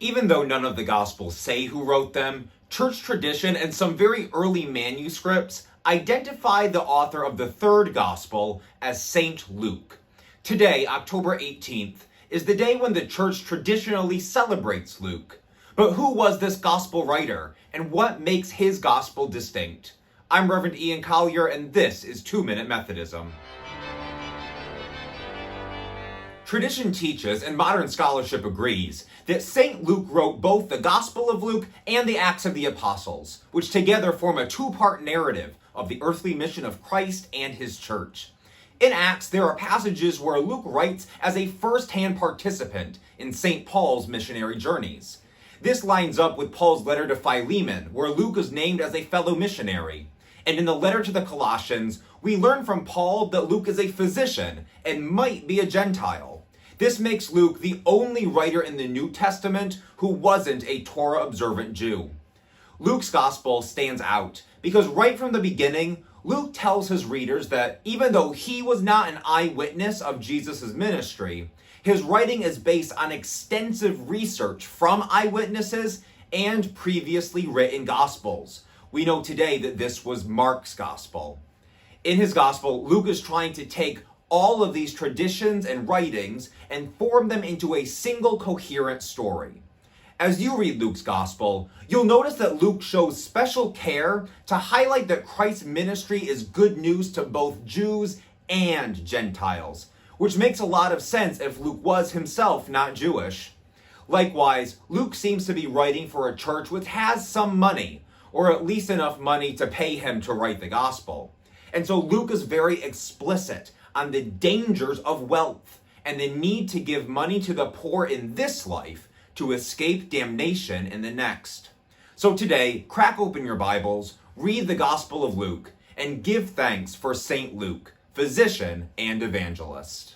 Even though none of the Gospels say who wrote them, church tradition and some very early manuscripts identify the author of the third Gospel as Saint Luke. Today, October 18th, is the day when the church traditionally celebrates Luke. But who was this Gospel writer, and what makes his Gospel distinct? I'm Reverend Ian Collier, and this is 2-Minute Methodism. Tradition teaches, and modern scholarship agrees, that St. Luke wrote both the Gospel of Luke and the Acts of the Apostles, which together form a two-part narrative of the earthly mission of Christ and his church. In Acts, there are passages where Luke writes as a first-hand participant in St. Paul's missionary journeys. This lines up with Paul's letter to Philemon, where Luke is named as a fellow missionary. And in the letter to the Colossians, we learn from Paul that Luke is a physician and might be a Gentile. This makes Luke the only writer in the New Testament who wasn't a Torah-observant Jew. Luke's gospel stands out because right from the beginning, Luke tells his readers that even though he was not an eyewitness of Jesus' ministry, his writing is based on extensive research from eyewitnesses and previously written gospels. We know today that this was Mark's gospel. In his gospel, Luke is trying to take all of these traditions and writings and form them into a single coherent story. As you read Luke's gospel, you'll notice that Luke shows special care to highlight that Christ's ministry is good news to both Jews and Gentiles, which makes a lot of sense if Luke was himself not Jewish. Likewise, Luke seems to be writing for a church which has some money, or at least enough money to pay him to write the gospel. And so Luke is very explicit on the dangers of wealth and the need to give money to the poor in this life to escape damnation in the next. So today, crack open your Bibles, read the Gospel of Luke, and give thanks for St. Luke, physician and evangelist.